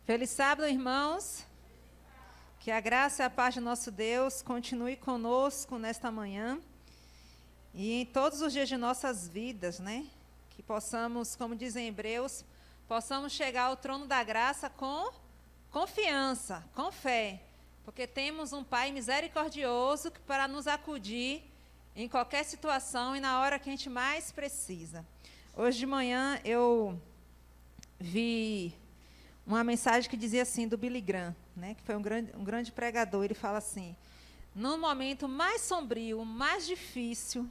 Feliz sábado, irmãos. Que a graça e a paz de nosso Deus continue conosco nesta manhã e em todos os dias de nossas vidas, né? Que possamos, como dizem Hebreus, possamos chegar ao trono da graça com confiança, com fé, porque temos um Pai misericordioso para nos acudir em qualquer situação e na hora que a gente mais precisa. Hoje de manhã eu vi uma mensagem que dizia assim, do Billy Graham, né, que foi um grande pregador. Ele fala assim: no momento mais sombrio, mais difícil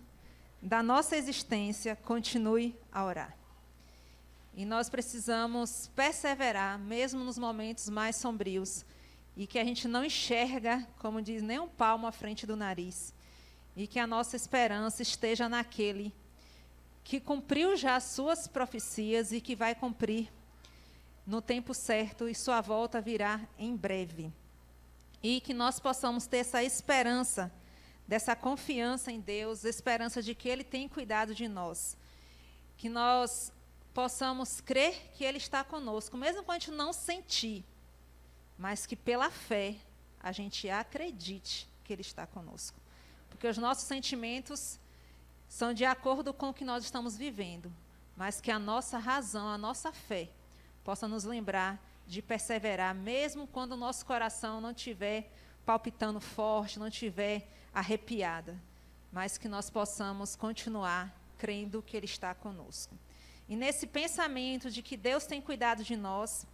da nossa existência, continue a orar. E nós precisamos perseverar, mesmo nos momentos mais sombrios, e que a gente não enxerga, como diz, nem um palmo à frente do nariz, e que a nossa esperança esteja naquele que cumpriu já as suas profecias e que vai cumprir no tempo certo, e sua volta virá em breve. E que nós possamos ter essa esperança, dessa confiança em Deus, esperança de que Ele tem cuidado de nós. Que nós possamos crer que Ele está conosco, mesmo quando a gente não sentir, mas que pela fé a gente acredite que Ele está conosco. Porque os nossos sentimentos são de acordo com o que nós estamos vivendo, mas que a nossa razão, a nossa fé, possa nos lembrar de perseverar, mesmo quando o nosso coração não estiver palpitando forte, não estiver arrepiada, mas que nós possamos continuar crendo que Ele está conosco. E nesse pensamento de que Deus tem cuidado de nós,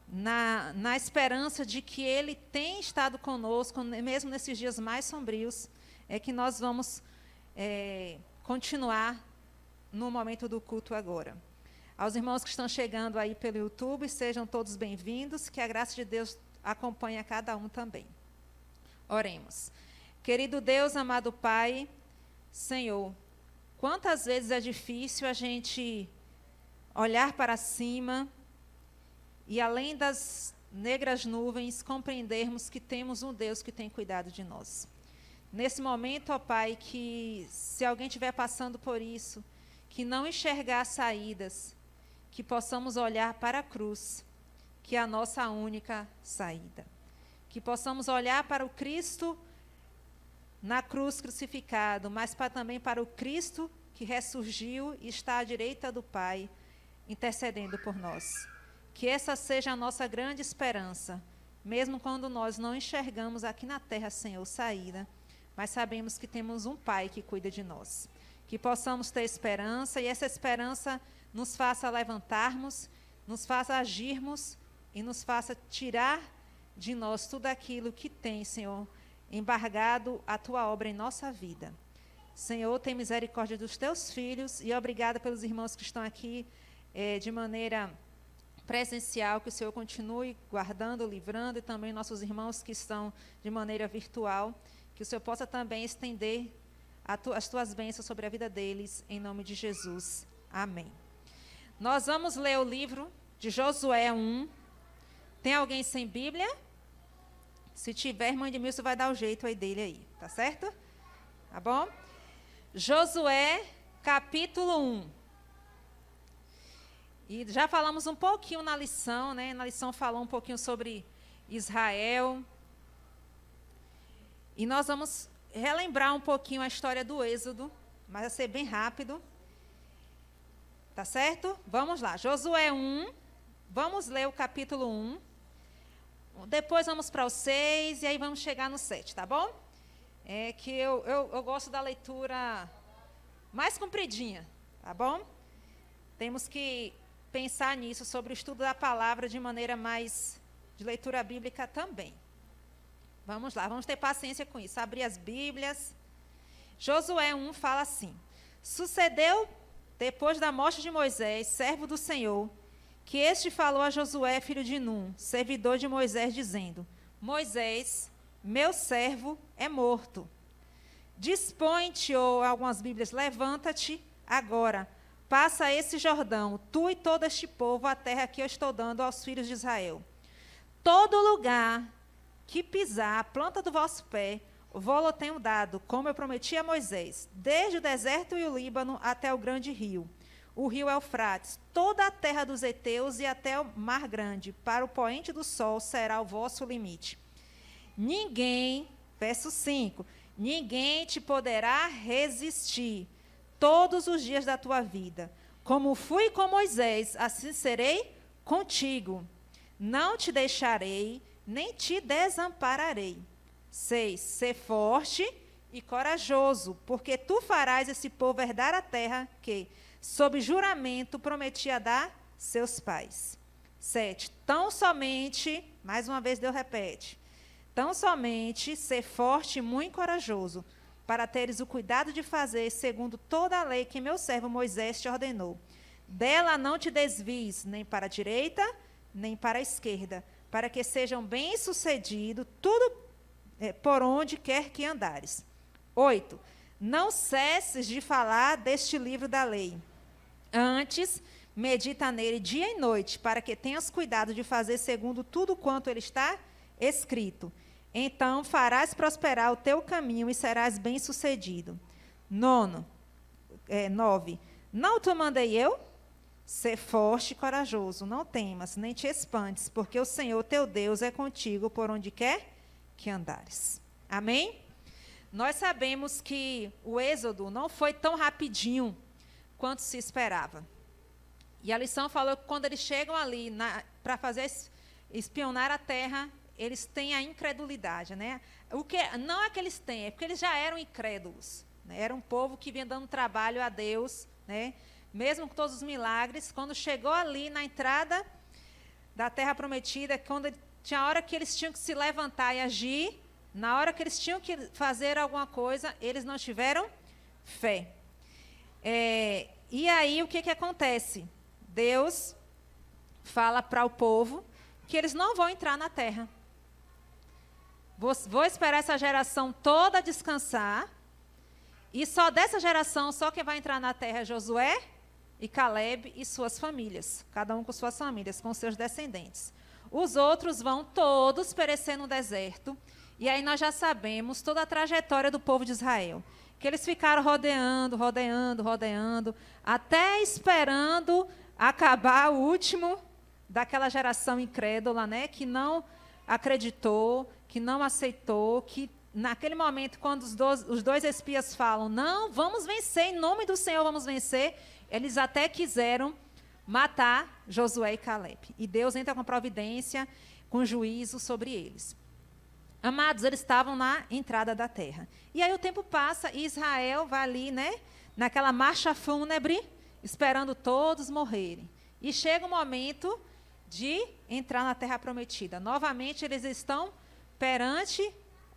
na esperança de que Ele tem estado conosco, mesmo nesses dias mais sombrios, é que nós vamos continuar no momento do culto agora. Aos irmãos que estão chegando aí pelo YouTube, sejam todos bem-vindos, que a graça de Deus acompanhe a cada um também. Oremos. Querido Deus, amado Pai, Senhor, quantas vezes é difícil a gente olhar para cima e, além das negras nuvens, compreendermos que temos um Deus que tem cuidado de nós. Nesse momento, ó Pai, que se alguém estiver passando por isso, que não enxergar saídas, que possamos olhar para a cruz, que é a nossa única saída. Que possamos olhar para o Cristo na cruz crucificado, mas também para o Cristo que ressurgiu e está à direita do Pai, intercedendo por nós. Que essa seja a nossa grande esperança, mesmo quando nós não enxergamos aqui na terra, Senhor, saída, mas sabemos que temos um Pai que cuida de nós. Que possamos ter esperança, e essa esperança nos faça levantarmos, nos faça agirmos e nos faça tirar de nós tudo aquilo que tem, Senhor, embargado a Tua obra em nossa vida. Senhor, tem misericórdia dos Teus filhos, e obrigada pelos irmãos que estão aqui de maneira presencial, que o Senhor continue guardando, livrando, e também nossos irmãos que estão de maneira virtual, que o Senhor possa também estender as Tuas bênçãos sobre a vida deles, em nome de Jesus. Amém. Nós vamos ler o livro de Josué 1. Tem alguém sem Bíblia? Se tiver, irmã Edmilson vai dar o jeito aí dele aí, tá certo? Tá bom? Josué, capítulo 1. E já falamos um pouquinho na lição, né? Na lição falou um pouquinho sobre Israel. E nós vamos relembrar um pouquinho a história do Êxodo, mas vai ser bem rápido. Tá certo? Vamos lá. Josué 1. Vamos ler o capítulo 1. Depois vamos para o 6 e aí vamos chegar no 7, tá bom? É que eu gosto da leitura mais compridinha, tá bom? Temos que pensar nisso, sobre o estudo da palavra de maneira mais de leitura bíblica também. Vamos lá, vamos ter paciência com isso. Abrir as Bíblias. Josué 1 fala assim: sucedeu, depois da morte de Moisés, servo do Senhor, que este falou a Josué, filho de Num, servidor de Moisés, dizendo: Moisés, meu servo, é morto. Dispõe-te, ou algumas Bíblias, levanta-te agora, passa esse Jordão, tu e todo este povo, a terra que eu estou dando aos filhos de Israel. Todo lugar que pisar a planta do vosso pé, vou-lo tenho dado, como eu prometi a Moisés, desde o deserto e o Líbano até o grande rio, o rio Eufrates, toda a terra dos heteus e até o mar grande, para o poente do sol será o vosso limite. Ninguém, verso 5, ninguém te poderá resistir todos os dias da tua vida. Como fui com Moisés, assim serei contigo. Não te deixarei, nem te desampararei. 6. Ser forte e corajoso, porque tu farás esse povo herdar a terra que, sob juramento, prometi a dar seus pais. 7. Tão somente, mais uma vez Deus repete, tão somente ser forte e muito corajoso, para teres o cuidado de fazer segundo toda a lei que meu servo Moisés te ordenou. Dela não te desvies, nem para a direita, nem para a esquerda, para que sejam bem-sucedidos tudo por onde quer que andares. 8. Não cesses de falar deste livro da lei. Antes, medita nele dia e noite, para que tenhas cuidado de fazer segundo tudo quanto ele está escrito. Então farás prosperar o teu caminho e serás bem-sucedido. 9. Não te mandei eu? Ser forte e corajoso, não temas, nem te espantes, porque o Senhor teu Deus é contigo por onde quer que andares. Amém? Nós sabemos que o êxodo não foi tão rapidinho quanto se esperava. E a lição falou que quando eles chegam ali para fazer espionar a terra, eles têm a incredulidade, né? O que não é que eles têm, é porque eles já eram incrédulos, né? Era um povo que vinha dando trabalho a Deus, né? Mesmo com todos os milagres, quando chegou ali na entrada da terra prometida, quando tinha a hora que eles tinham que se levantar e agir, na hora que eles tinham que fazer alguma coisa, eles não tiveram fé. E aí o que acontece? Deus fala para o povo que eles não vão entrar na terra. Vou esperar essa geração toda descansar, e só dessa geração, só quem vai entrar na terra é Josué e Caleb e suas famílias, cada um com suas famílias, com seus descendentes. Os outros vão todos perecer no deserto, e aí nós já sabemos toda a trajetória do povo de Israel, que eles ficaram rodeando, até esperando acabar o último daquela geração incrédula, né, que não acreditou, que não aceitou, que naquele momento, quando os dois espias falam, não, vamos vencer, em nome do Senhor vamos vencer, eles até quiseram matar Josué e Caleb. E Deus entra com providência, com juízo sobre eles. Amados, eles estavam na entrada da terra. E aí o tempo passa e Israel vai ali, né, naquela marcha fúnebre, esperando todos morrerem. E chega o momento de entrar na terra prometida. Novamente, eles estão perante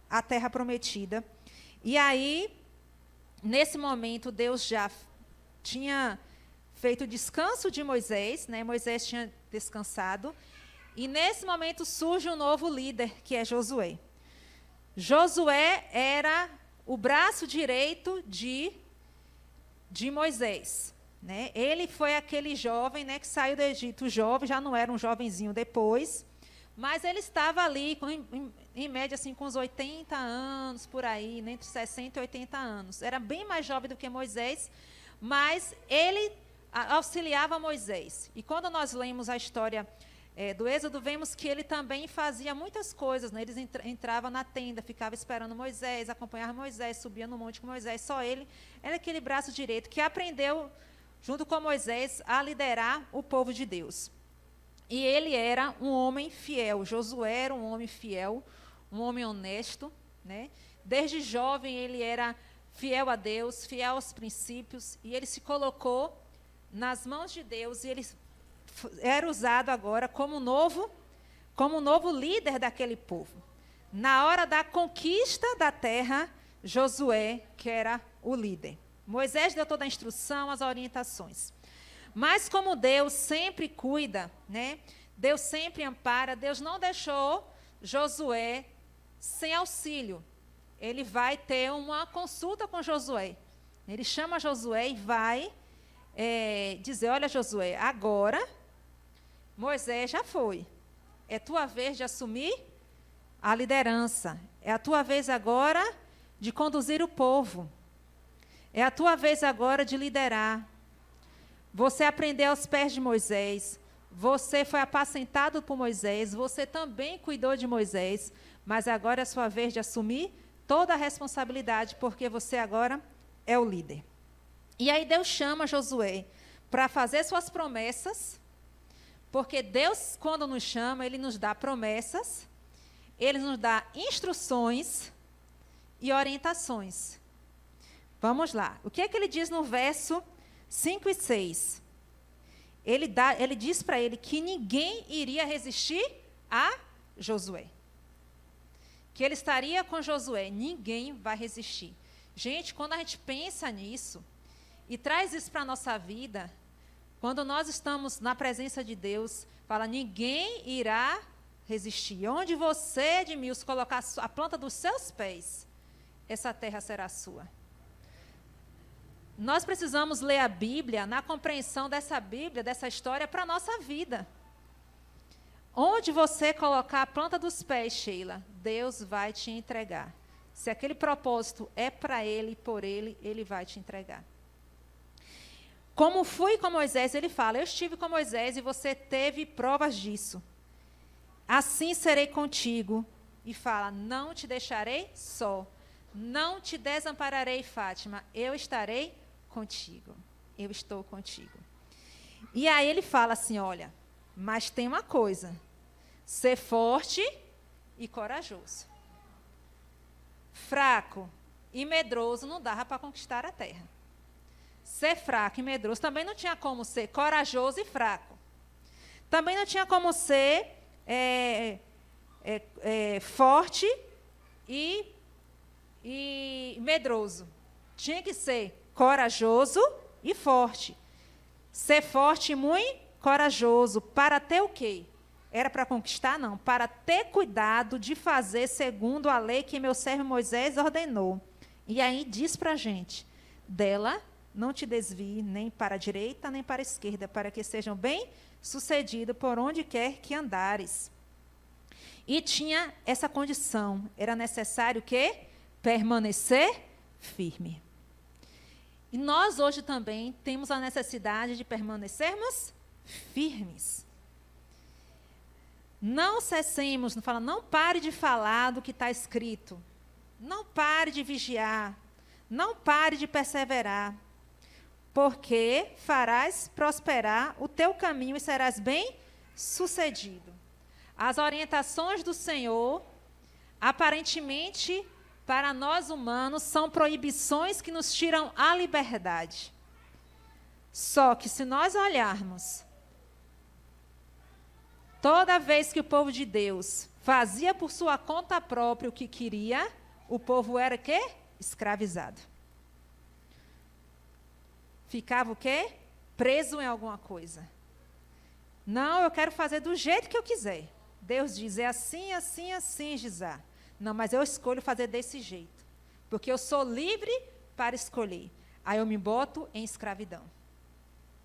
a terra prometida. E aí, nesse momento, Deus já tinha feito o descanso de Moisés, né? Moisés tinha descansado. E nesse momento surge um novo líder, que é Josué. Josué era o braço direito de Moisés, né? Ele foi aquele jovem, né, que saiu do Egito jovem, já não era um jovenzinho depois, mas ele estava ali, em média, assim, com uns 80 anos, por aí, né, entre 60 e 80 anos. Era bem mais jovem do que Moisés, mas ele auxiliava Moisés. E quando nós lemos a história do Êxodo, vemos que ele também fazia muitas coisas, né? Eles entravam na tenda, ficava esperando Moisés, acompanhava Moisés, subia no monte com Moisés. Só ele era aquele braço direito que aprendeu, junto com Moisés, a liderar o povo de Deus. E ele era um homem fiel. Josué era um homem fiel, um homem honesto, né? Desde jovem ele era fiel a Deus, fiel aos princípios, e ele se colocou nas mãos de Deus, e ele era usado agora como novo líder daquele povo. Na hora da conquista da terra, Josué, que era o líder. Moisés deu toda a instrução, as orientações. Mas como Deus sempre cuida, né? Deus sempre ampara, Deus não deixou Josué sem auxílio. Ele vai ter uma consulta com Josué. Ele chama Josué e vai dizer, olha, Josué, agora Moisés já foi. É tua vez de assumir a liderança. É a tua vez agora de conduzir o povo. É a tua vez agora de liderar. Você aprendeu aos pés de Moisés. Você foi apacentado por Moisés. Você também cuidou de Moisés. Mas agora é a sua vez de assumir toda a responsabilidade, porque você agora é o líder. E aí Deus chama Josué para fazer suas promessas, porque Deus, quando nos chama, Ele nos dá promessas, Ele nos dá instruções e orientações. Vamos lá. O que é que Ele diz no verso 5 e 6? Ele diz para ele que ninguém iria resistir a Josué. Que ele estaria com Josué. Ninguém vai resistir. Gente, quando a gente pensa nisso e traz isso para a nossa vida, quando nós estamos na presença de Deus, fala, ninguém irá resistir. Onde você, Edmilson, colocar a planta dos seus pés, essa terra será sua. Nós precisamos ler a Bíblia na compreensão dessa Bíblia, dessa história, para a nossa vida. Onde você colocar a planta dos pés, Sheila, Deus vai te entregar. Se aquele propósito é para Ele, por Ele, Ele vai te entregar. Como fui com Moisés, ele fala, eu estive com Moisés e você teve provas disso. Assim serei contigo. E fala, não te deixarei só. Não te desampararei, Fátima. Eu estarei contigo. Eu estou contigo. E aí ele fala assim, olha, mas tem uma coisa. Ser forte e corajoso. Fraco e medroso não dava para conquistar a terra. Ser fraco e medroso também não tinha como ser corajoso e fraco. Também não tinha como ser forte e medroso. Tinha que ser corajoso e forte. Ser forte e muito corajoso. Para ter o quê? Era para conquistar? Não. Para ter cuidado de fazer segundo a lei que meu servo Moisés ordenou. E aí diz para a gente, dela não te desvie nem para a direita nem para a esquerda, para que sejam bem-sucedidos por onde quer que andares. E tinha essa condição. Era necessário o quê? Permanecer firme. E nós hoje também temos a necessidade de permanecermos firmes. Não cessemos, não fala, não pare de falar do que está escrito. Não pare de vigiar. Não pare de perseverar. Porque farás prosperar o teu caminho e serás bem-sucedido. As orientações do Senhor, aparentemente, para nós humanos, são proibições que nos tiram a liberdade. Só que se nós olharmos, toda vez que o povo de Deus fazia por sua conta própria o que queria, o povo era o quê? Escravizado. Ficava o quê? Preso em alguma coisa. Não, eu quero fazer do jeito que eu quiser. Deus diz, é assim, assim, assim, Gisá. Não, mas eu escolho fazer desse jeito. Porque eu sou livre para escolher. Aí eu me boto em escravidão.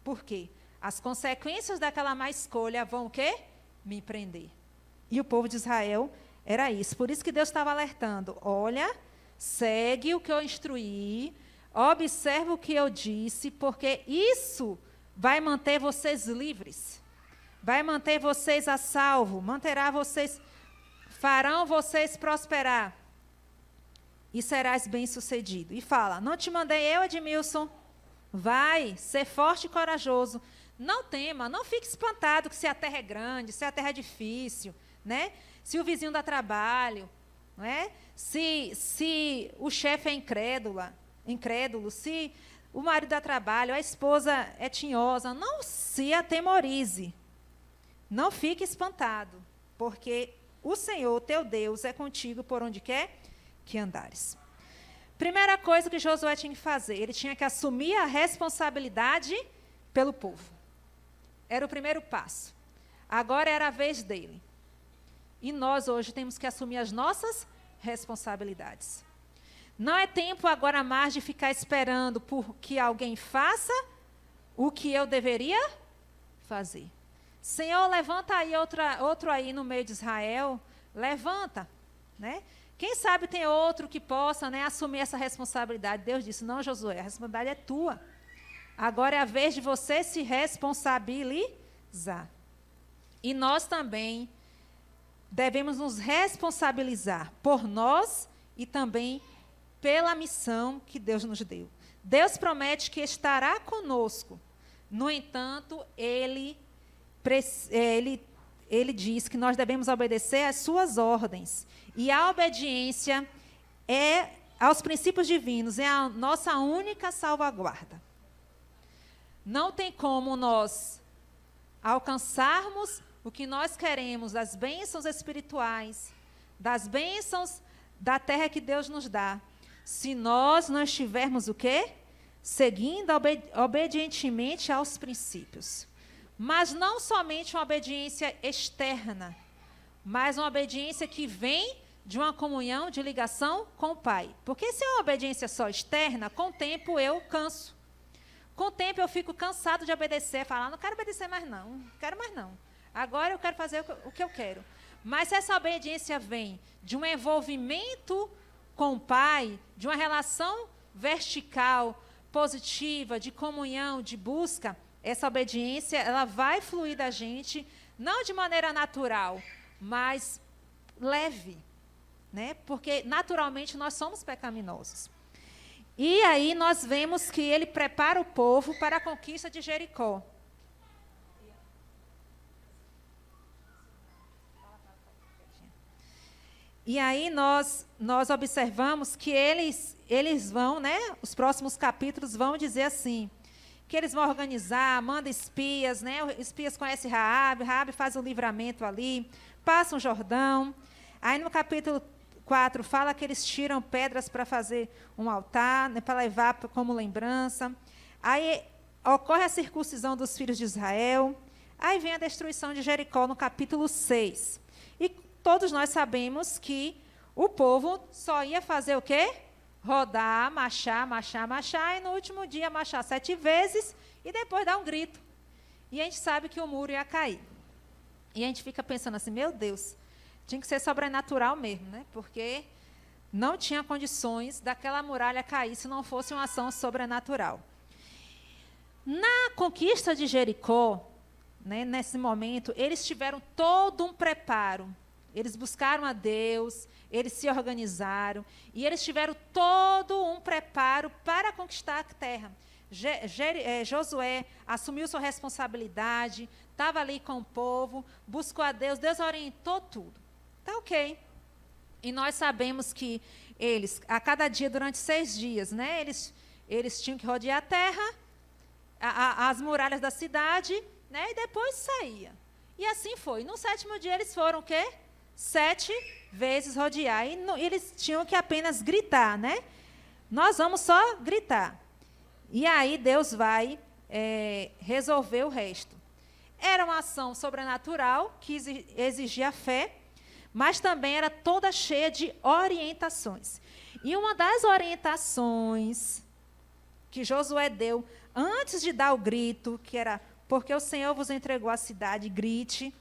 Por quê? As consequências daquela má escolha vão o quê? Me prender. E o povo de Israel era isso. Por isso que Deus estava alertando. Olha, segue o que eu instruí, observa o que eu disse, porque isso vai manter vocês livres. Vai manter vocês a salvo, manterá vocês, farão vocês prosperar. E serás bem-sucedido. E fala, não te mandei eu, Edmilson? Vai, ser forte e corajoso. Não tema, não fique espantado que se a terra é grande, se a terra é difícil, né? Se o vizinho dá trabalho, não é? Se o chefe é incrédulo, se o marido dá trabalho, a esposa é tinhosa, não se atemorize. Não fique espantado, porque o Senhor, teu Deus, é contigo por onde quer que andares. Primeira coisa que Josué tinha que fazer, ele tinha que assumir a responsabilidade pelo povo. Era o primeiro passo. Agora era a vez dele. E nós hoje temos que assumir as nossas responsabilidades. Não é tempo agora mais de ficar esperando por que alguém faça o que eu deveria fazer. Senhor, levanta aí outro aí no meio de Israel. Levanta, né? Quem sabe tem outro que possa, né, assumir essa responsabilidade. Deus disse, não, Josué, a responsabilidade é tua. Agora é a vez de você se responsabilizar. E nós também devemos nos responsabilizar por nós e também pela missão que Deus nos deu. Deus promete que estará conosco. No entanto, Ele diz que nós devemos obedecer às suas ordens. E a obediência aos princípios divinos é a nossa única salvaguarda. Não tem como nós alcançarmos o que nós queremos, das bênçãos espirituais, das bênçãos da terra que Deus nos dá, se nós não estivermos o quê? Seguindo obedientemente aos princípios. Mas não somente uma obediência externa, mas uma obediência que vem de uma comunhão, de ligação com o Pai. Porque se é uma obediência só externa, com o tempo eu canso. Com o tempo eu fico cansado de obedecer, falar, não quero obedecer mais não quero mais não. Agora eu quero fazer o que eu quero. Mas se essa obediência vem de um envolvimento com o Pai, de uma relação vertical, positiva, de comunhão, de busca, essa obediência ela vai fluir da gente, não de maneira natural, mas leve, né? Porque naturalmente nós somos pecaminosos. E aí nós vemos que ele prepara o povo para a conquista de Jericó. E aí nós observamos que eles vão, né? Os próximos capítulos vão dizer assim, que eles vão organizar, manda espias, né? Espias conhecem Raabe faz o livramento ali, passa o Jordão. Aí no capítulo 4 fala que eles tiram pedras para fazer um altar, né, para levar como lembrança. Aí ocorre a circuncisão dos filhos de Israel. Aí vem a destruição de Jericó no capítulo 6. E todos nós sabemos que o povo só ia fazer o quê? Rodar, marchar, e no último dia marchar 7 vezes e depois dar um grito. E a gente sabe que o muro ia cair. E a gente fica pensando assim, meu Deus, tinha que ser sobrenatural mesmo, né? Porque não tinha condições daquela muralha cair se não fosse uma ação sobrenatural. Na conquista de Jericó, né, nesse momento, eles tiveram todo um preparo. Eles buscaram a Deus, eles se organizaram e eles tiveram todo um preparo para conquistar a terra. Josué assumiu sua responsabilidade, estava ali com o povo, buscou a Deus, Deus orientou tudo. Tá ok. E nós sabemos que eles, a cada dia, durante 6 dias, né, eles tinham que rodear a terra, as muralhas da cidade, né, e depois saía. E assim foi. No 7º dia eles foram o quê? 7 vezes rodear. E eles tinham que apenas gritar, né? Nós vamos só gritar. E aí Deus vai resolver o resto. Era uma ação sobrenatural que exigia fé, mas também era toda cheia de orientações. E uma das orientações que Josué deu antes de dar o grito, que era, porque o Senhor vos entregou a cidade, grite,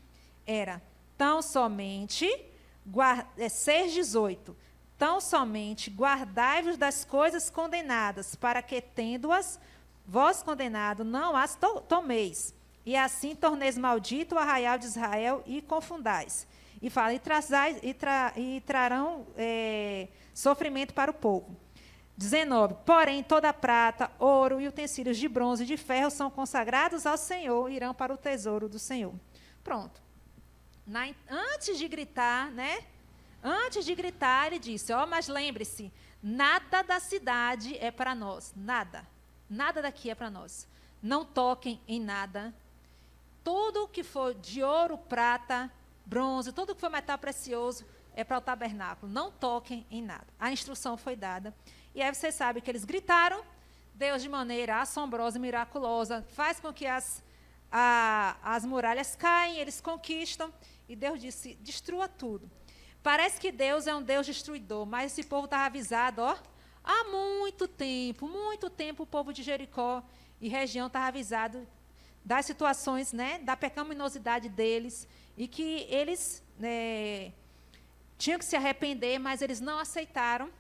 era, tão somente, 6,18, tão somente guardai-vos das coisas condenadas, para que, tendo-as, vós condenado, não as tomeis, e assim torneis maldito o arraial de Israel e confundais. E fala, e trarão sofrimento para o povo. 19, porém, toda a prata, ouro e utensílios de bronze e de ferro são consagrados ao Senhor e irão para o tesouro do Senhor. Pronto. Antes de gritar, né? Antes de gritar, ele disse, mas lembre-se, nada da cidade é para nós, nada. Nada daqui é para nós. Não toquem em nada. Tudo que for de ouro, prata, bronze, tudo que for metal precioso é para o tabernáculo. Não toquem em nada. A instrução foi dada. E aí você sabe que eles gritaram, Deus de maneira assombrosa e miraculosa faz com que as muralhas caem, eles conquistam, e Deus disse, destrua tudo. Parece que Deus é um Deus destruidor, mas esse povo estava avisado, há muito tempo o povo de Jericó e região estava avisado das situações, né, da pecaminosidade deles, e que eles tinham que se arrepender, mas eles não aceitaram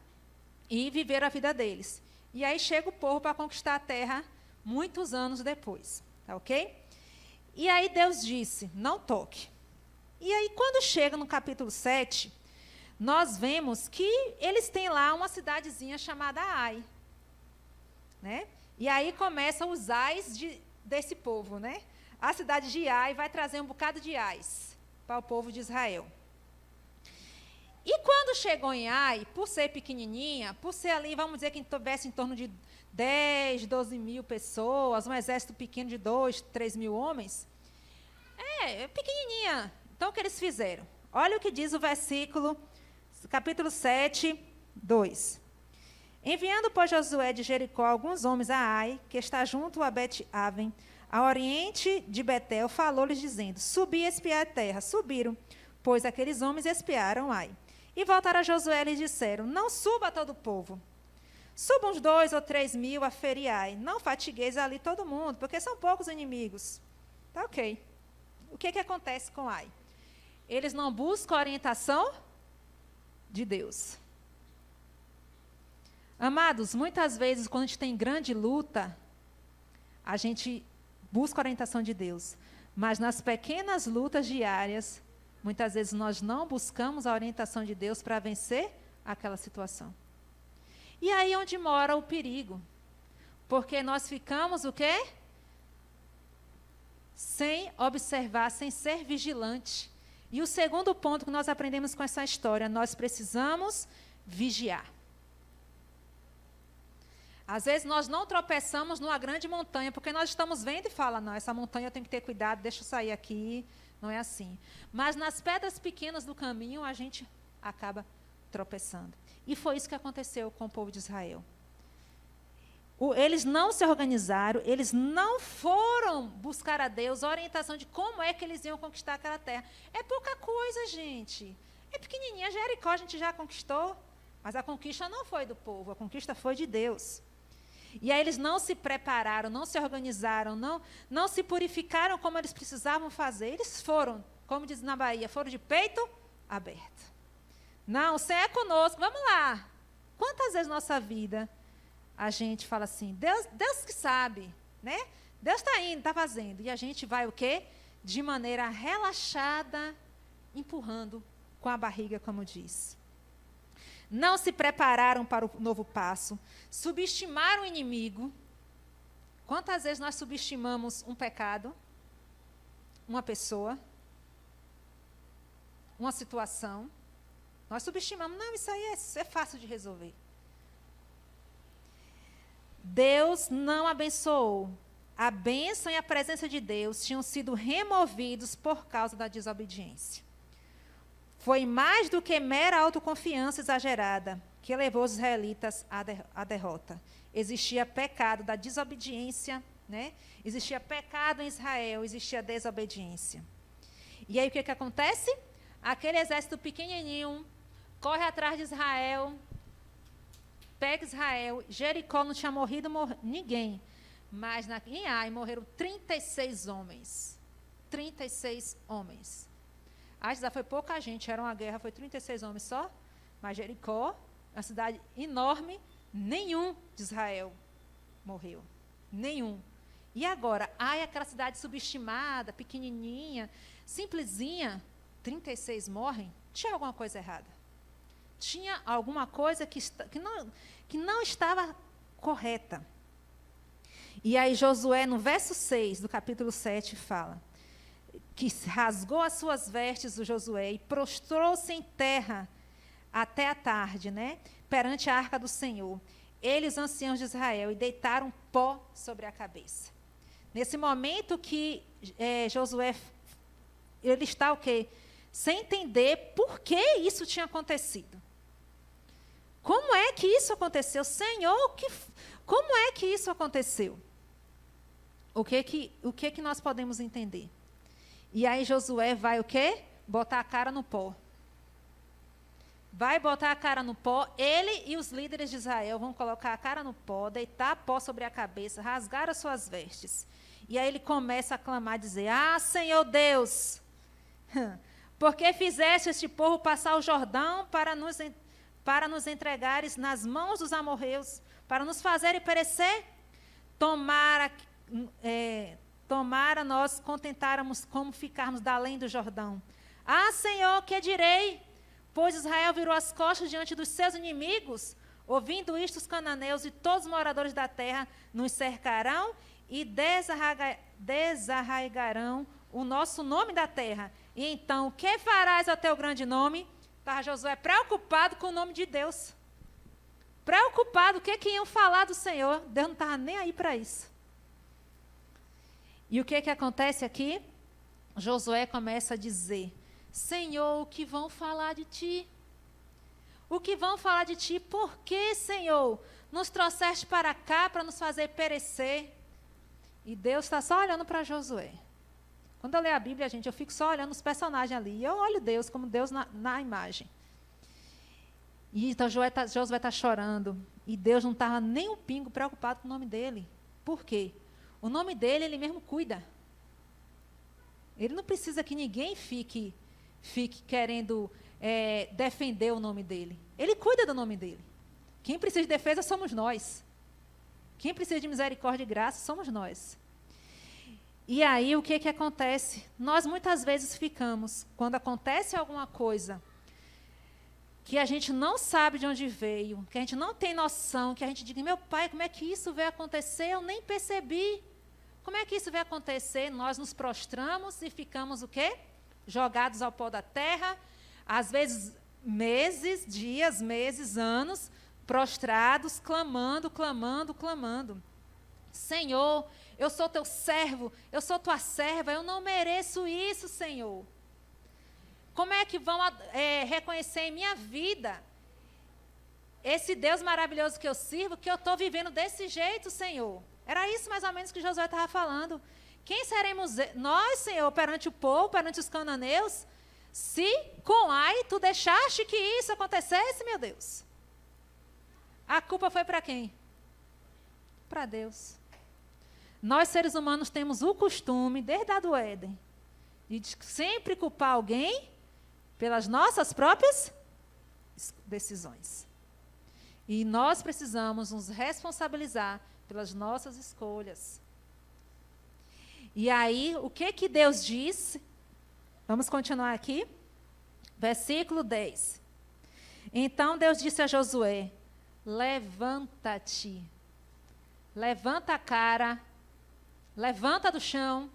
e viveram a vida deles. E aí chega o povo para conquistar a terra muitos anos depois, tá ok? E aí Deus disse, não toque. E aí quando chega no capítulo 7, nós vemos que eles têm lá uma cidadezinha chamada Ai, né? E aí começam os ais desse povo, né? A cidade de Ai vai trazer um bocado de ais para o povo de Israel. E quando chegou em Ai, por ser pequenininha, por ser ali, vamos dizer que tivesse em torno de 10, 12 mil pessoas, um exército pequeno de 2, 3 mil homens, pequenininha. Então, o que eles fizeram? Olha o que diz o versículo, capítulo 7, 2. Enviando, pois, Josué de Jericó alguns homens a Ai, que está junto a Bet-Aven, a oriente de Betel, falou-lhes, dizendo, subi e espiar a terra. Subiram, pois aqueles homens espiaram Ai. E voltaram a Josué e lhes disseram, não suba todo o povo. Suba uns 2 ou 3 mil a ferir Ai. Não fatigueis ali todo mundo, porque são poucos inimigos. Tá ok. O que acontece com Ai? Eles não buscam a orientação de Deus. Amados, muitas vezes, quando a gente tem grande luta, a gente busca a orientação de Deus. Mas nas pequenas lutas diárias, muitas vezes nós não buscamos a orientação de Deus para vencer aquela situação. E aí onde mora o perigo. Porque nós ficamos o quê? Sem observar, sem ser vigilante. E o segundo ponto que nós aprendemos com essa história, nós precisamos vigiar. Às vezes nós não tropeçamos numa grande montanha, porque nós estamos vendo e fala, não, essa montanha eu tenho que ter cuidado, deixa eu sair aqui, não é assim. Mas nas pedras pequenas do caminho, a gente acaba tropeçando. E foi isso que aconteceu com o povo de Israel. Eles não se organizaram, eles não foram buscar a Deus a orientação de como é que eles iam conquistar aquela terra. É pouca coisa, gente. É pequenininha, Jericó a gente já conquistou, mas a conquista não foi do povo, a conquista foi de Deus. E aí eles não se prepararam, não se organizaram, não se purificaram como eles precisavam fazer. Eles foram, como diz na Bahia, foram de peito aberto. Não, o Senhor é conosco, vamos lá. Quantas vezes na nossa vida a gente fala assim, Deus que sabe, né? Deus está indo, está fazendo. E a gente vai o quê? De maneira relaxada, empurrando com a barriga, como diz. Não se prepararam para o novo passo, subestimaram o inimigo. Quantas vezes nós subestimamos um pecado, uma pessoa, uma situação? Nós subestimamos, não, isso aí é fácil de resolver. Deus não abençoou. A bênção e a presença de Deus tinham sido removidos por causa da desobediência. Foi mais do que mera autoconfiança exagerada que levou os israelitas à derrota. Existia pecado da desobediência, né? Existia pecado em Israel, existia desobediência. E aí o que acontece? Aquele exército pequenininho corre atrás de Israel, pega Israel. Jericó não tinha morrido ninguém, mas em Ai morreram 36 homens. 36 homens. Já foi pouca gente, era uma guerra, foi 36 homens só. Mas Jericó, uma cidade enorme, nenhum de Israel morreu. Nenhum. E agora, Ai, aquela cidade subestimada, pequenininha, simplesinha, 36 morrem, tinha alguma coisa errada. Tinha alguma coisa que não estava correta. E aí Josué, no verso 6 do capítulo 7, fala que rasgou as suas vestes do Josué e prostrou-se em terra até a tarde, né, perante a arca do Senhor. Ele, os anciãos de Israel, e deitaram pó sobre a cabeça. Nesse momento que Josué, ele está o quê? Sem entender por que isso tinha acontecido. Como é que isso aconteceu? Senhor, como é que isso aconteceu? O que nós podemos entender? E aí Josué vai o quê? Botar a cara no pó. Vai botar a cara no pó, ele e os líderes de Israel vão colocar a cara no pó, deitar pó sobre a cabeça, rasgar as suas vestes. E aí ele começa a clamar, dizer, Senhor Deus, por que fizeste este povo passar o Jordão para nos entregares nas mãos dos amorreus, para nos fazerem perecer? tomara nós contentáramos como ficarmos da além do Jordão. Ah, Senhor, que direi? Pois Israel virou as costas diante dos seus inimigos. Ouvindo isto, os cananeus e todos os moradores da terra nos cercarão e desarraigarão o nosso nome da terra. E então, o que farás ao teu grande nome? Estava Josué preocupado com o nome de Deus. Preocupado, o que iam falar do Senhor? Deus não estava nem aí para isso. E o que acontece aqui? Josué começa a dizer: Senhor, o que vão falar de ti? O que vão falar de ti? Por que, Senhor, nos trouxeste para cá para nos fazer perecer? E Deus está só olhando para Josué. Quando eu leio a Bíblia, gente, eu fico só olhando os personagens ali. E eu olho Deus como Deus na imagem. E então Josué está chorando. E Deus não estava nem um pingo preocupado com o nome dele. Por quê? O nome dele, ele mesmo cuida. Ele não precisa que ninguém fique querendo defender o nome dele. Ele cuida do nome dele. Quem precisa de defesa somos nós. Quem precisa de misericórdia e graça somos nós. E aí, o que acontece? Nós muitas vezes ficamos, quando acontece alguma coisa que a gente não sabe de onde veio, que a gente não tem noção, que a gente diz: meu pai, como é que isso veio acontecer? Eu nem percebi. Como é que isso veio acontecer? Nós nos prostramos e ficamos o quê? Jogados ao pó da terra, às vezes meses, dias, meses, anos, prostrados, clamando. Senhor, eu sou teu servo, eu sou tua serva, eu não mereço isso, Senhor. Como é que vão reconhecer em minha vida esse Deus maravilhoso que eu sirvo, que eu estou vivendo desse jeito, Senhor? Era isso mais ou menos que Josué estava falando. Quem seremos nós, Senhor, perante o povo, perante os cananeus, se com Ai tu deixaste que isso acontecesse, meu Deus? A culpa foi para quem? Para Deus. Nós, seres humanos, temos o costume, desde a do Éden, de sempre culpar alguém pelas nossas próprias decisões. E nós precisamos nos responsabilizar pelas nossas escolhas. E aí, o que Deus disse? Vamos continuar aqui. Versículo 10. Então Deus disse a Josué: levanta-te, levanta a cara, levanta do chão.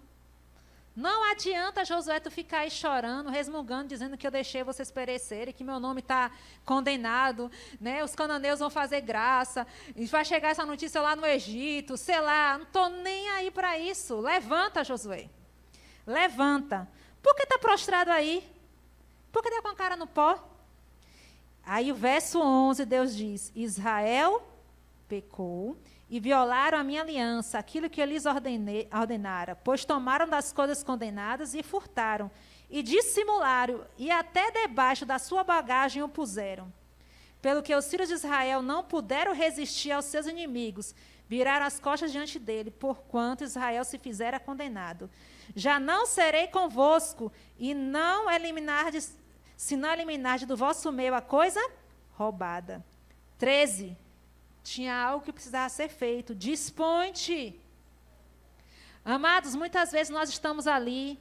Não adianta, Josué, tu ficar aí chorando, resmungando, dizendo que eu deixei vocês perecerem, que meu nome está condenado, né? Os cananeus vão fazer graça, e vai chegar essa notícia lá no Egito, sei lá, não estou nem aí para isso. Levanta, Josué, levanta. Por que está prostrado aí? Por que está com a cara no pó? Aí o verso 11, Deus diz: Israel pecou e violaram a minha aliança, aquilo que eu lhes ordenara, pois tomaram das coisas condenadas e furtaram, e dissimularam, e até debaixo da sua bagagem o puseram. Pelo que os filhos de Israel não puderam resistir aos seus inimigos, viraram as costas diante dele, porquanto Israel se fizera condenado. Já não serei convosco, e não eliminardes, se não eliminardes do vosso meio a coisa roubada. 13. Tinha algo que precisava ser feito. Dispõe-te. Amados, muitas vezes nós estamos ali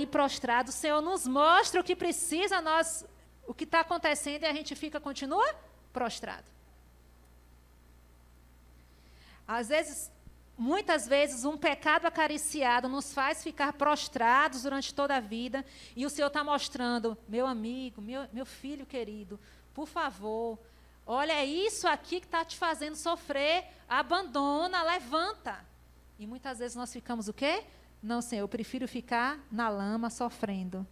prostrados. O Senhor nos mostra o que precisa, o que está acontecendo, e a gente continua prostrado. Muitas vezes, um pecado acariciado nos faz ficar prostrados durante toda a vida, e o Senhor está mostrando: meu amigo, meu filho querido, por favor, olha, é isso aqui que está te fazendo sofrer, abandona, levanta. E muitas vezes nós ficamos o quê? Não, Senhor, eu prefiro ficar na lama sofrendo,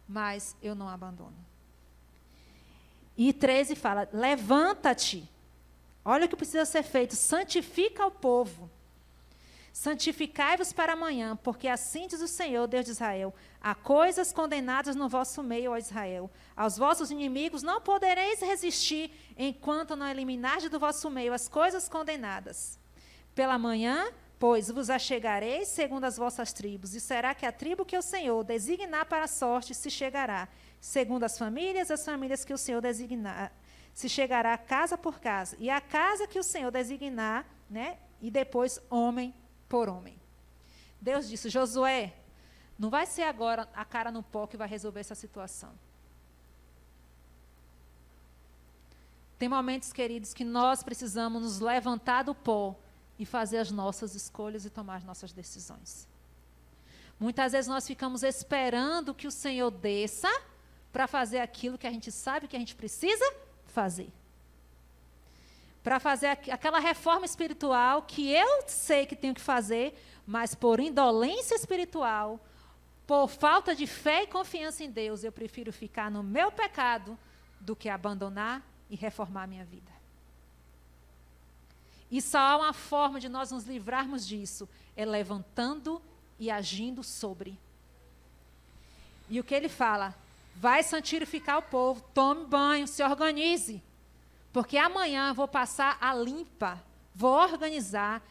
mas eu não abandono. E 13 fala: levanta-te, olha o que precisa ser feito, santifica o povo. Santificai-vos para amanhã, porque assim diz o Senhor, Deus de Israel: há coisas condenadas no vosso meio, ó Israel. Aos vossos inimigos não podereis resistir, enquanto não eliminardes do vosso meio as coisas condenadas. Pela manhã, pois, vos achegareis segundo as vossas tribos, e será que a tribo que o Senhor designar para a sorte se chegará, segundo as famílias que o Senhor designar, se chegará casa por casa. E a casa que o Senhor designar, né, e depois homem por homem. Deus disse: Josué, não vai ser agora a cara no pó que vai resolver essa situação. Tem momentos, queridos, que nós precisamos nos levantar do pó e fazer as nossas escolhas e tomar as nossas decisões. Muitas vezes nós ficamos esperando que o Senhor desça para fazer aquilo que a gente sabe que a gente precisa fazer. Para fazer aquela reforma espiritual que eu sei que tenho que fazer, mas por indolência espiritual, por falta de fé e confiança em Deus, eu prefiro ficar no meu pecado do que abandonar e reformar a minha vida. E só há uma forma de nós nos livrarmos disso, é levantando e agindo sobre. E o que ele fala? Vai santificar o povo, tome banho, se organize. Porque amanhã eu vou passar a limpa, vou organizar,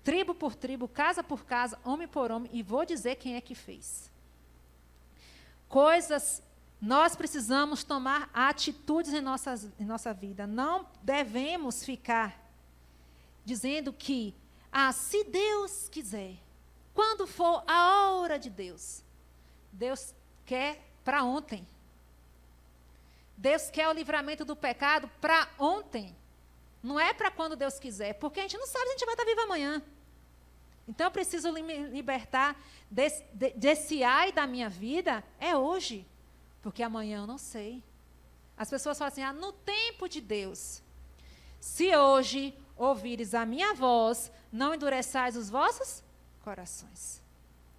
tribo por tribo, casa por casa, homem por homem, e vou dizer quem é que fez. Nós precisamos tomar atitudes em nossa vida. Não devemos ficar dizendo que, se Deus quiser, quando for a hora de Deus, Deus quer para ontem. Deus quer o livramento do pecado para ontem. Não é para quando Deus quiser, porque a gente não sabe se a gente vai estar vivo amanhã. Então eu preciso me libertar desse ai da minha vida, é hoje. Porque amanhã eu não sei. As pessoas falam assim, no tempo de Deus. Se hoje ouvires a minha voz, não endureçais os vossos corações.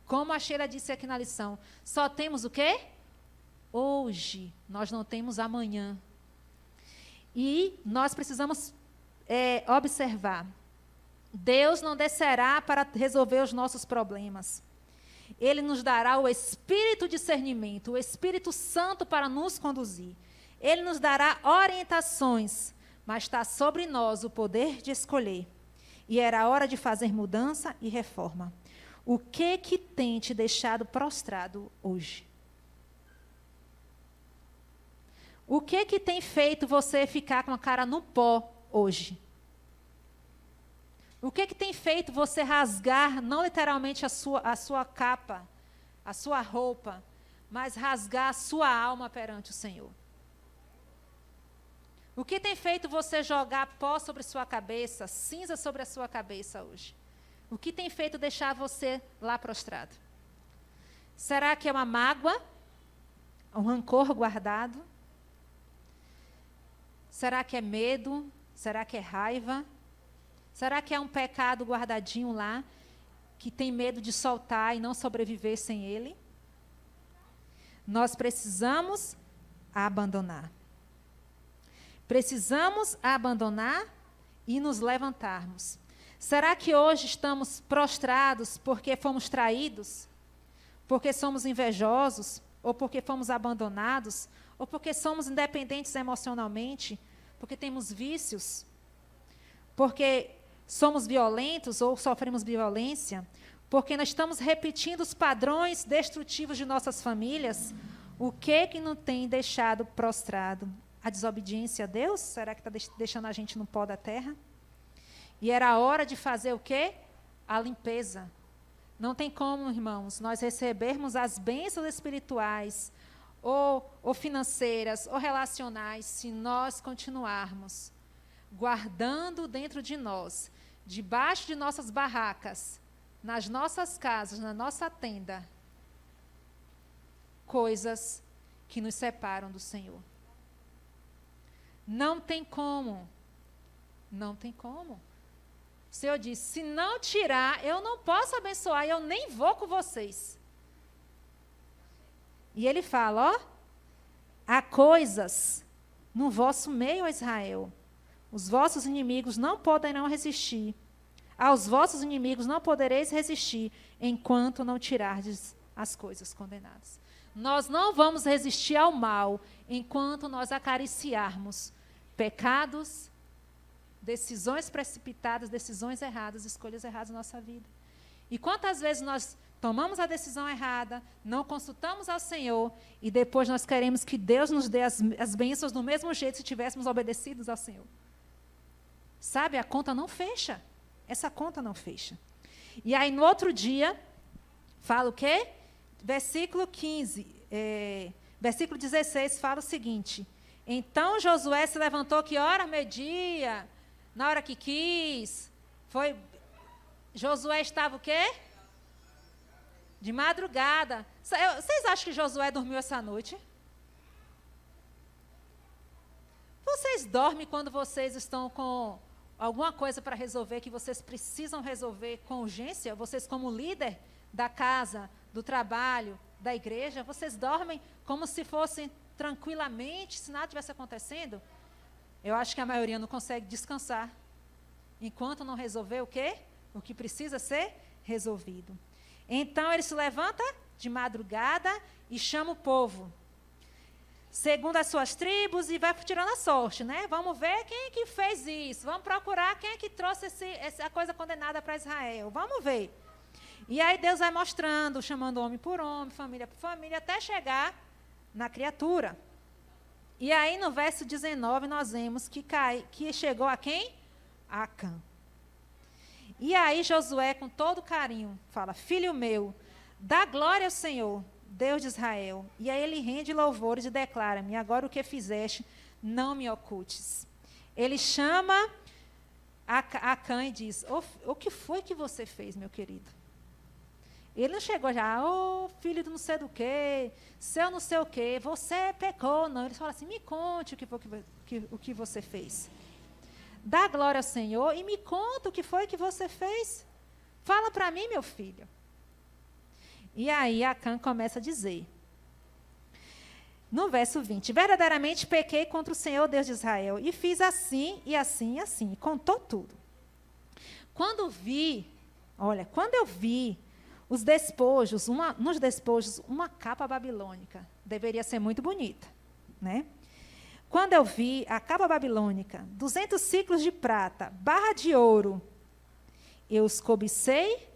Como a Sheila disse aqui na lição, só temos o quê? Hoje, nós não temos amanhã. E nós precisamos observar. Deus não descerá para resolver os nossos problemas. Ele nos dará o Espírito de discernimento, o Espírito Santo para nos conduzir. Ele nos dará orientações, mas está sobre nós o poder de escolher. E era a hora de fazer mudança e reforma. O que tem te deixado prostrado hoje? O que tem feito você ficar com a cara no pó hoje? O que tem feito você rasgar, não literalmente a sua capa, a sua roupa, mas rasgar a sua alma perante o Senhor? O que tem feito você jogar pó sobre sua cabeça, cinza sobre a sua cabeça hoje? O que tem feito deixar você lá prostrado? Será que é uma mágoa? Um rancor guardado? Será que é medo? Será que é raiva? Será que é um pecado guardadinho lá, que tem medo de soltar e não sobreviver sem ele? Nós precisamos abandonar. Precisamos abandonar e nos levantarmos. Será que hoje estamos prostrados porque fomos traídos? Porque somos invejosos? Ou porque fomos abandonados? Ou porque somos independentes emocionalmente? Porque temos vícios? Porque somos violentos ou sofremos violência? Porque nós estamos repetindo os padrões destrutivos de nossas famílias? O que não tem deixado prostrado? A desobediência a Deus? Será que está deixando a gente no pó da terra? E era a hora de fazer o quê? A limpeza. Não tem como, irmãos, nós recebermos as bênçãos espirituais, ou financeiras, ou relacionais, se nós continuarmos guardando dentro de nós, debaixo de nossas barracas, nas nossas casas, na nossa tenda, coisas que nos separam do Senhor. Não tem como. Não tem como. O Senhor disse, se não tirar, eu não posso abençoar, eu nem vou com vocês. E ele fala, há coisas no vosso meio, Israel. Os vossos inimigos não poderão resistir. Aos vossos inimigos não podereis resistir, enquanto não tirardes as coisas condenadas. Nós não vamos resistir ao mal, enquanto nós acariciarmos pecados, decisões precipitadas, decisões erradas, escolhas erradas na nossa vida. E quantas vezes nós tomamos a decisão errada, não consultamos ao Senhor, e depois nós queremos que Deus nos dê as bênçãos do mesmo jeito se tivéssemos obedecidos ao Senhor. Sabe, a conta não fecha. Essa conta não fecha. E aí, no outro dia, fala o quê? Versículo 15, versículo 16 fala o seguinte: então Josué se levantou, que hora? Meio-dia, na hora que quis. Josué estava o quê? De madrugada. Vocês acham que Josué dormiu essa noite? Vocês dormem quando vocês estão com alguma coisa para resolver, que vocês precisam resolver com urgência? Vocês, como líder da casa, do trabalho, da igreja, vocês dormem como se fossem tranquilamente, se nada estivesse acontecendo? Eu acho que a maioria não consegue descansar enquanto não resolver o quê? O que precisa ser resolvido. Então, ele se levanta de madrugada e chama o povo, segundo as suas tribos, e vai tirando a sorte, né? Vamos ver quem é que fez isso. Vamos procurar quem é que trouxe essa coisa condenada para Israel. Vamos ver. E aí Deus vai mostrando, chamando homem por homem, família por família, até chegar na criatura. E aí, no verso 19, nós vemos que chegou a quem? A Acã. E aí Josué, com todo carinho, fala: filho meu, dá glória ao Senhor, Deus de Israel. E aí ele rende louvores e declara-me: agora o que fizeste, não me ocultes. Ele chama Acã e diz: o que foi que você fez, meu querido? Ele não chegou já: filho do não sei do quê, seu não sei o quê, você pecou. Não, ele fala assim: me conte o que você fez. Dá glória ao Senhor e me conta o que foi que você fez. Fala para mim, meu filho. E aí Acã começa a dizer, no verso 20: verdadeiramente pequei contra o Senhor, Deus de Israel, e fiz assim, e assim, e assim. E contou tudo. Quando eu vi os despojos, nos despojos, uma capa babilônica, deveria ser muito bonita, né? Quando eu vi a capa babilônica, 200 ciclos de prata, barra de ouro, eu os cobicei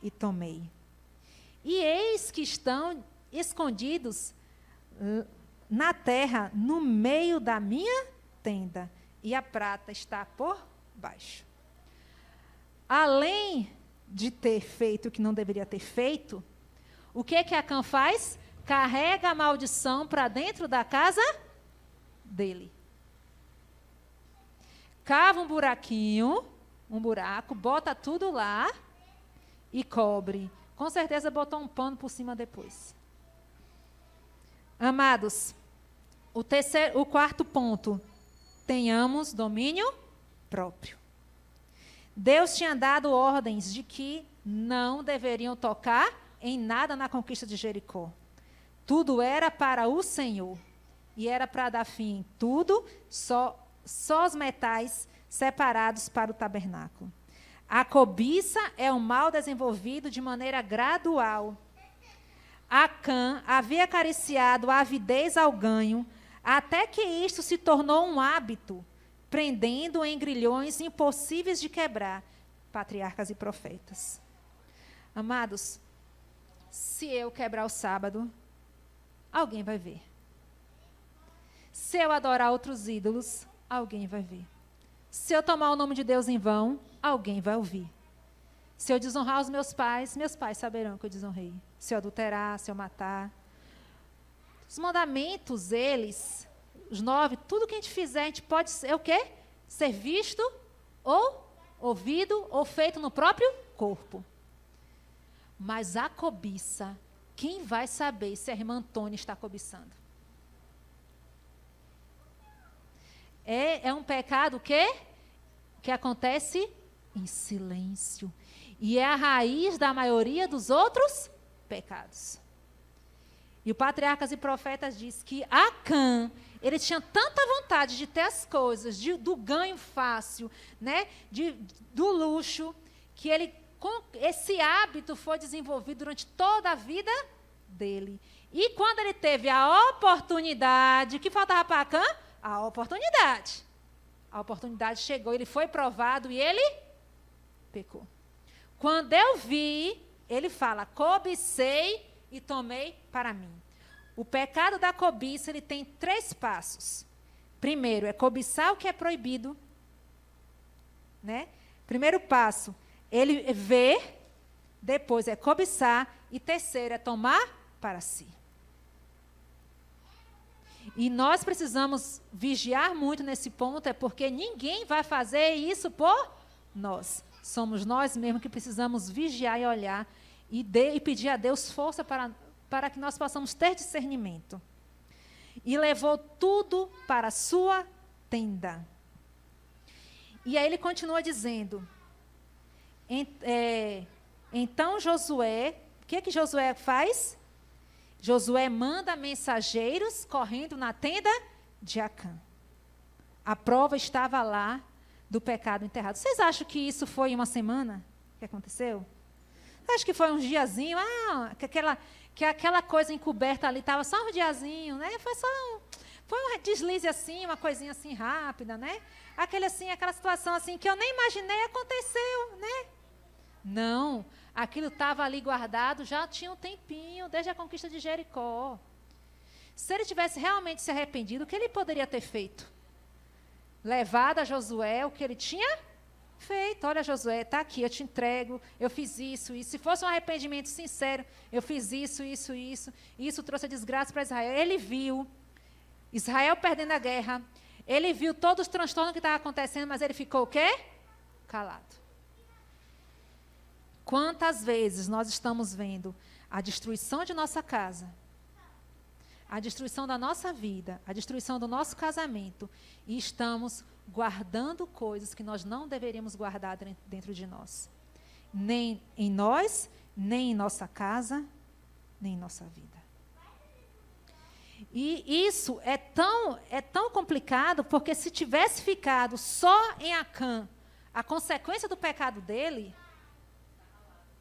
e tomei. E eis que estão escondidos na terra, no meio da minha tenda, e a prata está por baixo. Além de ter feito o que não deveria ter feito, o que Acã faz? Carrega a maldição para dentro da casa dele. Cava um buraco, bota tudo lá e cobre. Com certeza botou um pano por cima depois. Amados, o quarto ponto: tenhamos domínio próprio. Deus tinha dado ordens de que não deveriam tocar em nada na conquista de Jericó. Tudo era para o Senhor. E era para dar fim em tudo, só os metais separados para o tabernáculo. A cobiça é um mal desenvolvido de maneira gradual. Acã havia acariciado a avidez ao ganho, até que isto se tornou um hábito, prendendo em grilhões impossíveis de quebrar, patriarcas e profetas. Amados, se eu quebrar o sábado, alguém vai ver. Se eu adorar outros ídolos, alguém vai ver. Se eu tomar o nome de Deus em vão, alguém vai ouvir. Se eu desonrar os meus pais saberão que eu desonrei. Se eu adulterar, se eu matar. Os mandamentos, os 9, tudo que a gente fizer, a gente pode ser o quê? Ser visto, ou ouvido, ou feito no próprio corpo. Mas a cobiça, quem vai saber se a irmã Antônia está cobiçando? É um pecado que acontece em silêncio. E é a raiz da maioria dos outros pecados. E o Patriarcas e Profetas diz que Acã, ele tinha tanta vontade de ter as coisas, do ganho fácil, né, do luxo, que esse hábito foi desenvolvido durante toda a vida dele. E quando ele teve a oportunidade, o que faltava para Acã? A oportunidade. A oportunidade chegou, ele foi provado e ele pecou. Quando eu vi, ele fala: cobicei e tomei para mim. O pecado da cobiça, ele tem 3 passos. Primeiro, é cobiçar o que é proibido, né? Primeiro passo, ele vê, depois é cobiçar, e terceiro é tomar para si. E nós precisamos vigiar muito nesse ponto, é porque ninguém vai fazer isso por nós. Somos nós mesmos que precisamos vigiar e olhar e pedir a Deus força para que nós possamos ter discernimento. E levou tudo para a sua tenda. E aí ele continua dizendo, então Josué, o que Josué faz? Josué manda mensageiros correndo na tenda de Acã. A prova estava lá do pecado enterrado. Vocês acham que isso foi uma semana que aconteceu? Acho que foi uns diazinhos, que aquela coisa encoberta ali estava só um diazinho, né? Foi um deslize assim, uma coisinha assim rápida, né? Aquela situação assim que eu nem imaginei aconteceu, né? Não, aquilo estava ali guardado já tinha um tempinho, desde a conquista de Jericó. Se ele tivesse realmente se arrependido, o que ele poderia ter feito? Levado a Josué o que ele tinha feito. Olha, Josué, está aqui, eu te entrego, eu fiz isso. Se fosse um arrependimento sincero, eu fiz isso. Isso trouxe a desgraça para Israel. Ele viu Israel perdendo a guerra, ele viu todos os transtornos que estavam acontecendo, mas ele ficou o quê? Calado. Quantas vezes nós estamos vendo a destruição de nossa casa, a destruição da nossa vida, a destruição do nosso casamento, e estamos guardando coisas que nós não deveríamos guardar dentro de nós. Nem em nós, nem em nossa casa, nem em nossa vida. E isso é tão complicado, porque se tivesse ficado só em Acã, a consequência do pecado dele,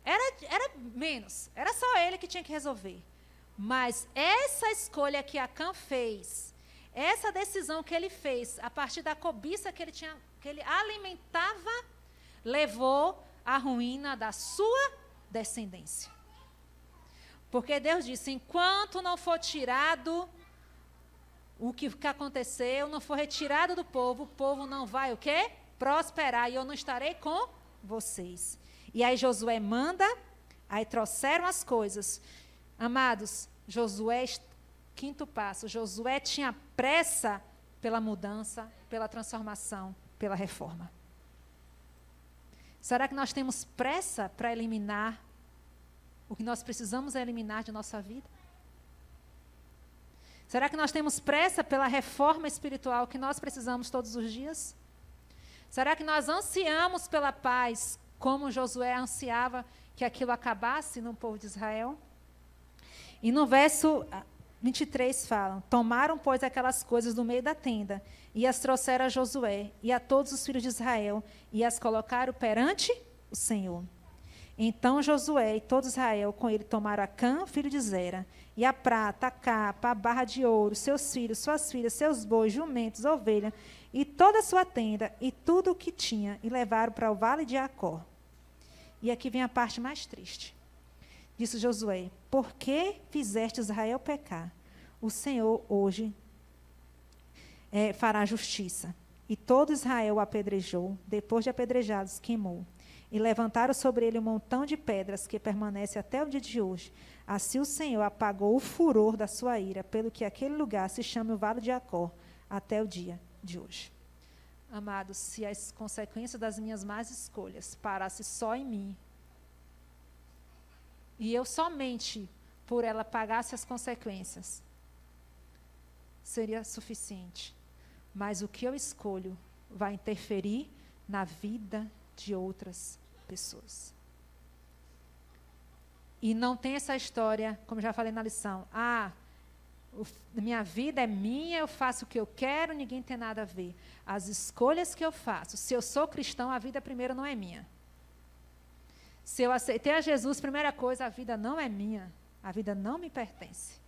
era menos, era só ele que tinha que resolver. Mas essa escolha que Acã fez, essa decisão que ele fez, a partir da cobiça que ele alimentava, levou à ruína da sua descendência. Porque Deus disse, enquanto não for tirado o que aconteceu, não for retirado do povo, o povo não vai o quê? Prosperar, e eu não estarei com vocês. E aí Josué manda, aí trouxeram as coisas. Amados, Josué, quinto passo, Josué tinha pressa pela mudança, pela transformação, pela reforma. Será que nós temos pressa para eliminar o que nós precisamos eliminar de nossa vida? Será que nós temos pressa pela reforma espiritual que nós precisamos todos os dias? Será que nós ansiamos pela paz, como Josué ansiava que aquilo acabasse no povo de Israel? E no verso 23 falam, tomaram, pois, aquelas coisas do meio da tenda, e as trouxeram a Josué e a todos os filhos de Israel, e as colocaram perante o Senhor. Então Josué e todo Israel com ele tomaram Acã, filho de Zera, e a prata, a capa, a barra de ouro, seus filhos, suas filhas, seus bois, jumentos, ovelha, e toda a sua tenda, e tudo o que tinha, e levaram para o vale de Acor. E aqui vem a parte mais triste. Disse Josué, por que fizeste Israel pecar? O Senhor hoje fará justiça. E todo Israel o apedrejou, depois de apedrejados, queimou. E levantaram sobre ele um montão de pedras que permanece até o dia de hoje. Assim o Senhor apagou o furor da sua ira, pelo que aquele lugar se chama o Vale de Acor, até o dia de hoje. Amados, se as consequências das minhas más escolhas parassem só em mim, e eu somente por ela pagasse as consequências, seria suficiente. Mas o que eu escolho vai interferir na vida de outras pessoas. E não tem essa história, como já falei na lição, minha vida é minha, eu faço o que eu quero, ninguém tem nada a ver. As escolhas que eu faço, se eu sou cristão, a vida primeiro não é minha. Se eu aceitei a Jesus, primeira coisa, a vida não é minha, a vida não me pertence.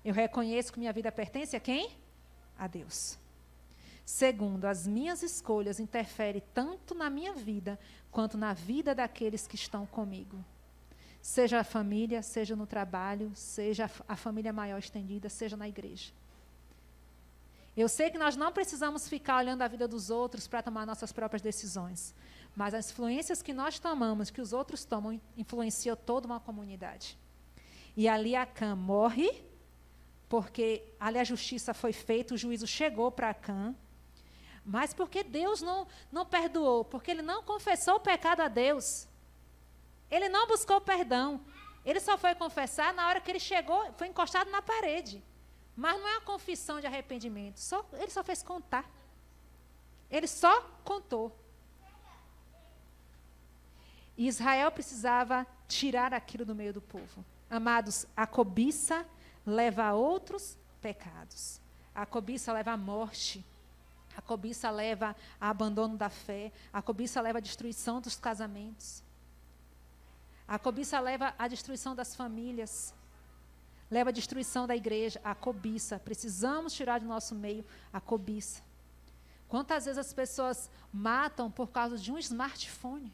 Eu reconheço que minha vida pertence a quem? A Deus. Segundo, as minhas escolhas interferem tanto na minha vida, quanto na vida daqueles que estão comigo. Seja a família, seja no trabalho, seja a família maior estendida, seja na igreja. Eu sei que nós não precisamos ficar olhando a vida dos outros para tomar nossas próprias decisões. Mas as influências que nós tomamos, que os outros tomam, influenciam toda uma comunidade. E ali Acã morre, porque ali a justiça foi feita, o juízo chegou para Acã. Mas porque Deus não perdoou, porque ele não confessou o pecado a Deus. Ele não buscou perdão. Ele só foi confessar na hora que ele chegou, foi encostado na parede. Mas não é uma confissão de arrependimento. Ele só fez contar. Ele só contou. E Israel precisava tirar aquilo do meio do povo. Amados, a cobiça leva a outros pecados. A cobiça leva à morte. A cobiça leva ao abandono da fé. A cobiça leva à destruição dos casamentos. A cobiça leva à destruição das famílias. Leva à destruição da igreja. A cobiça. Precisamos tirar do nosso meio a cobiça. Quantas vezes as pessoas matam por causa de um smartphone?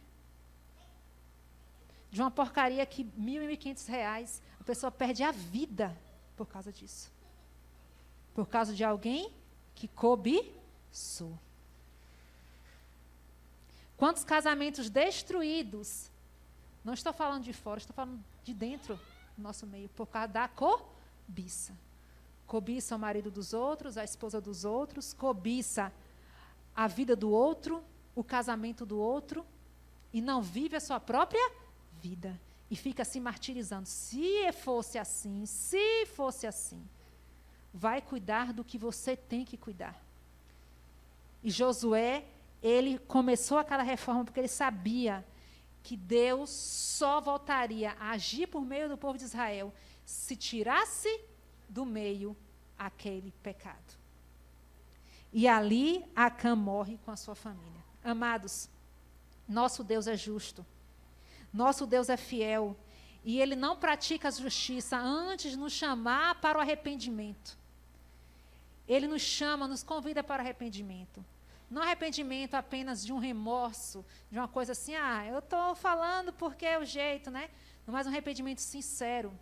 De uma porcaria que R$ 1.500, a pessoa perde a vida por causa disso. Por causa de alguém que cobiçou. Quantos casamentos destruídos? Não estou falando de fora, estou falando de dentro do nosso meio, por causa da cobiça. Cobiça o marido dos outros, a esposa dos outros, cobiça a vida do outro, o casamento do outro, e não vive a sua própria vida. E fica se martirizando. Se fosse assim, vai cuidar do que você tem que cuidar. E Josué, ele começou aquela reforma porque ele sabia que Deus só voltaria a agir por meio do povo de Israel se tirasse do meio aquele pecado. E ali Acã morre com a sua família. Amados, nosso Deus é justo. Nosso Deus é fiel. E Ele não pratica a justiça antes de nos chamar para o arrependimento. Ele nos chama, nos convida para o arrependimento. Não arrependimento apenas de um remorso, de uma coisa assim, eu estou falando porque é o jeito, né? Mas um arrependimento sincero.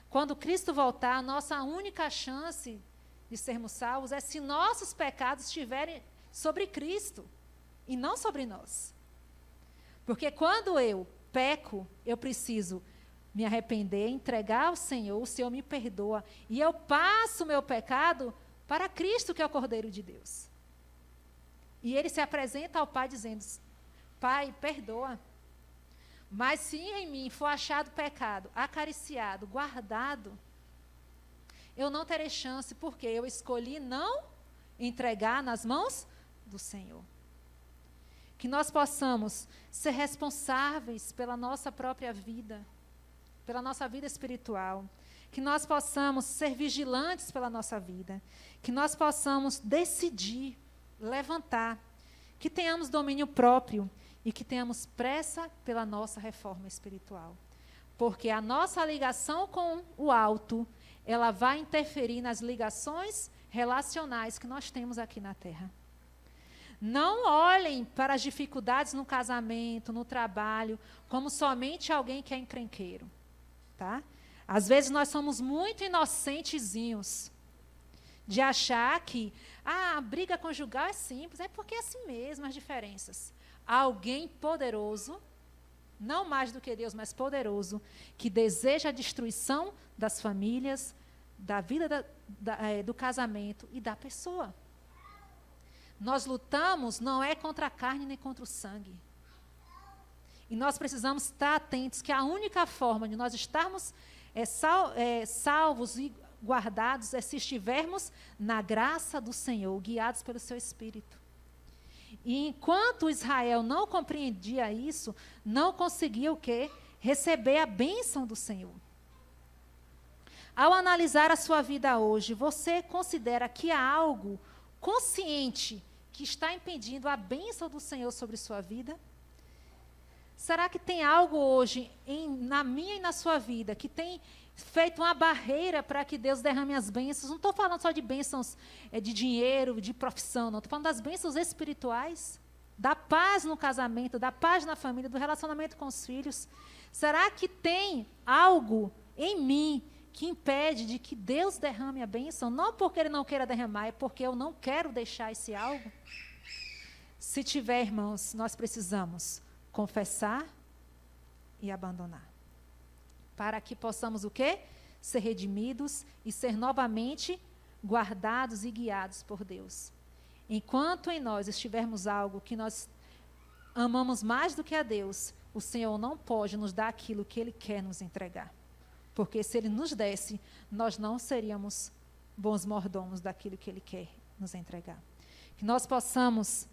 Quando Cristo voltar, a nossa única chance de sermos salvos é se nossos pecados estiverem sobre Cristo e não sobre nós. Porque quando eu peco, eu preciso me arrepender, entregar ao Senhor, o Senhor me perdoa, e eu passo o meu pecado para Cristo, que é o Cordeiro de Deus. E ele se apresenta ao Pai dizendo: Pai, perdoa. Mas se em mim for achado pecado, acariciado, guardado, eu não terei chance, porque eu escolhi não entregar nas mãos do Senhor. Que nós possamos ser responsáveis pela nossa própria vida, pela nossa vida espiritual. Que nós possamos ser vigilantes pela nossa vida. Que nós possamos decidir, levantar. Que tenhamos domínio próprio e que tenhamos pressa pela nossa reforma espiritual. Porque a nossa ligação com o alto, ela vai interferir nas ligações relacionais que nós temos aqui na Terra. Não olhem para as dificuldades no casamento, no trabalho, como somente alguém que é encrenqueiro. Tá? Às vezes nós somos muito inocentezinhos de achar que a briga conjugal é simples, é porque é assim mesmo as diferenças. Alguém poderoso, não mais do que Deus, mas poderoso, que deseja a destruição das famílias, da vida do casamento e da pessoa. Nós lutamos não é contra a carne nem contra o sangue. E nós precisamos estar atentos que a única forma de nós estarmos salvos e guardados é se estivermos na graça do Senhor, guiados pelo seu Espírito. E enquanto Israel não compreendia isso, não conseguia o quê? Receber a bênção do Senhor. Ao analisar a sua vida hoje, você considera que há algo consciente que está impedindo a bênção do Senhor sobre sua vida? Será que tem algo hoje na minha e na sua vida que tem feito uma barreira para que Deus derrame as bênçãos? Não estou falando só de bênçãos de dinheiro, de profissão, não. Estou falando das bênçãos espirituais, da paz no casamento, da paz na família, do relacionamento com os filhos. Será que tem algo em mim que impede de que Deus derrame a bênção, não porque Ele não queira derramar, é porque eu não quero deixar esse algo? Se tiver, irmãos, nós precisamos confessar e abandonar. Para que possamos o quê? Ser redimidos e ser novamente guardados e guiados por Deus. Enquanto em nós estivermos algo que nós amamos mais do que a Deus, o Senhor não pode nos dar aquilo que Ele quer nos entregar. Porque se Ele nos desse, nós não seríamos bons mordomos daquilo que Ele quer nos entregar. Que nós possamos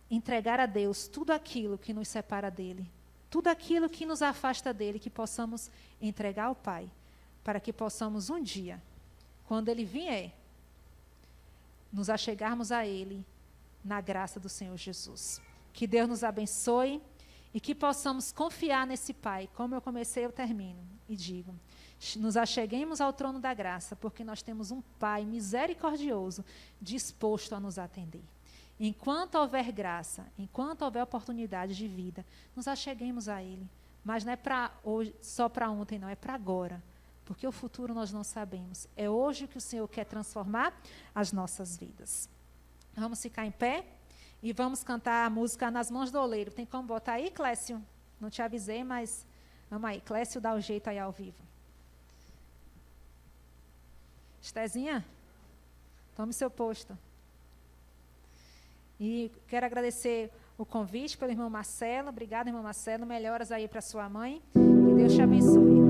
entregar a Deus tudo aquilo que nos separa dEle, tudo aquilo que nos afasta dEle, que possamos entregar ao Pai, para que possamos um dia, quando Ele vier, nos achegarmos a Ele na graça do Senhor Jesus. Que Deus nos abençoe e que possamos confiar nesse Pai. Como eu comecei, eu termino e digo: nos acheguemos ao trono da graça, porque nós temos um Pai misericordioso, disposto a nos atender. Enquanto houver graça, enquanto houver oportunidade de vida, nos acheguemos a Ele. Mas não é só para ontem, não, é para agora. Porque o futuro nós não sabemos. É hoje que o Senhor quer transformar as nossas vidas. Vamos ficar em pé e vamos cantar a música Nas Mãos do Oleiro. Tem como botar aí, Clécio? Não te avisei, mas vamos aí. Clécio dá o jeito aí ao vivo. Estezinha, tome seu posto. E quero agradecer o convite pelo irmão Marcelo. Obrigada, irmão Marcelo. Melhoras aí para sua mãe. Que Deus te abençoe.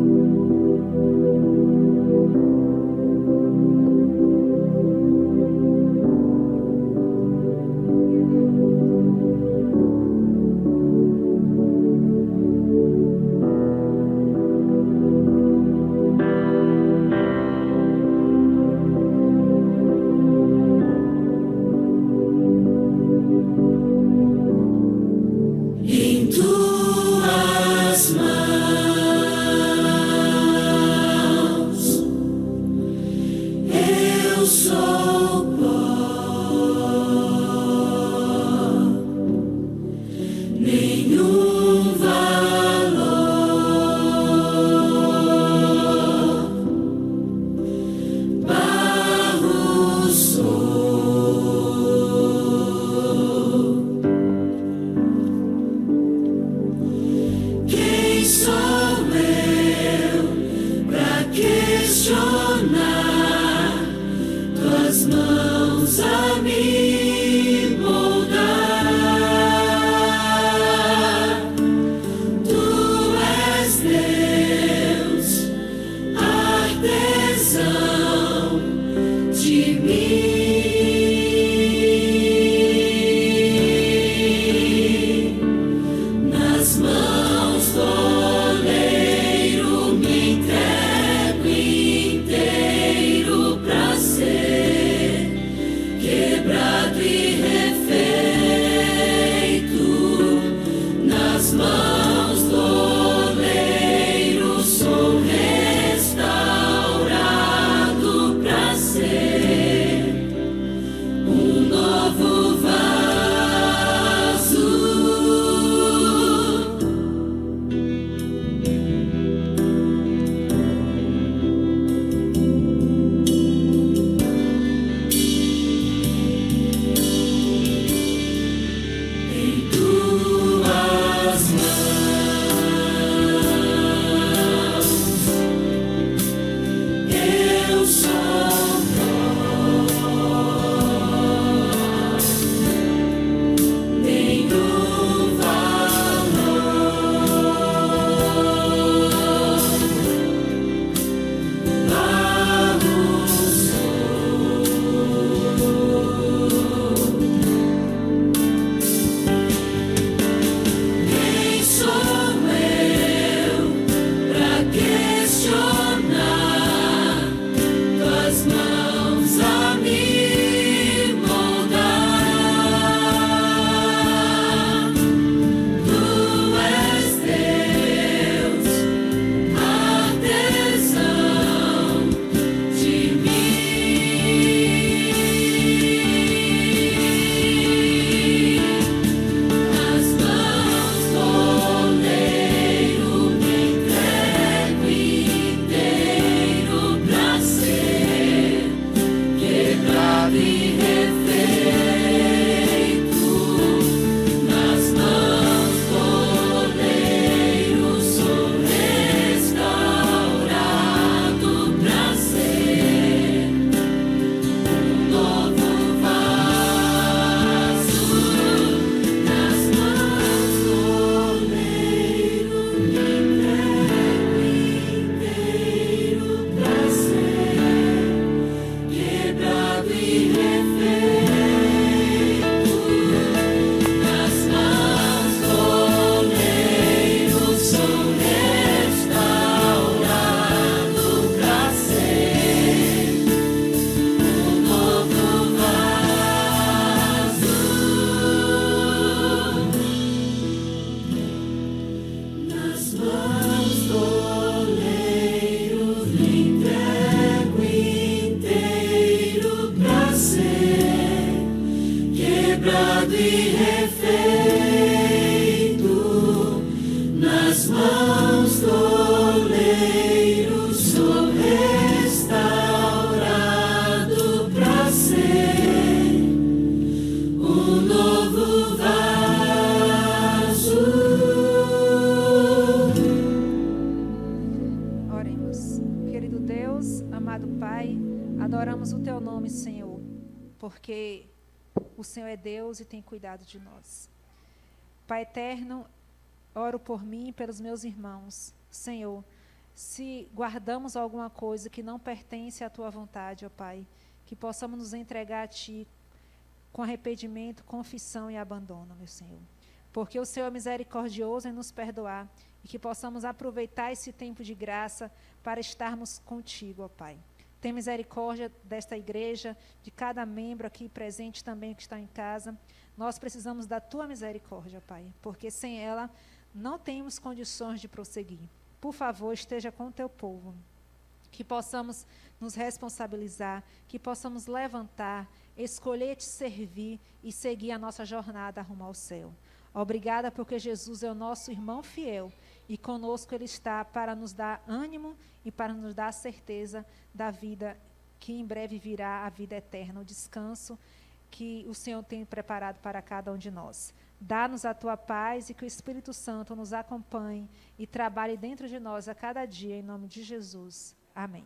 Que Lavado e refeito nas mãos do oleiro, sou restaurado pra ser um novo vaso. Oremos. Querido Deus, amado Pai, adoramos o Teu nome, Senhor, porque o Senhor é Deus e tem cuidado de nós. Pai eterno, oro por mim e pelos meus irmãos. Senhor, se guardamos alguma coisa que não pertence à Tua vontade, ó Pai, que possamos nos entregar a Ti com arrependimento, confissão e abandono, meu Senhor. Porque o Senhor é misericordioso em nos perdoar e que possamos aproveitar esse tempo de graça para estarmos contigo, ó Pai. Tem misericórdia desta igreja, de cada membro aqui presente também que está em casa. Nós precisamos da Tua misericórdia, Pai, porque sem ela não temos condições de prosseguir. Por favor, esteja com o Teu povo, que possamos nos responsabilizar, que possamos levantar, escolher Te servir e seguir a nossa jornada rumo ao céu. Obrigada porque Jesus é o nosso irmão fiel e conosco Ele está para nos dar ânimo e para nos dar a certeza da vida que em breve virá, a vida eterna, o descanso que o Senhor tem preparado para cada um de nós. Dá-nos a Tua paz e que o Espírito Santo nos acompanhe e trabalhe dentro de nós a cada dia, em nome de Jesus. Amém.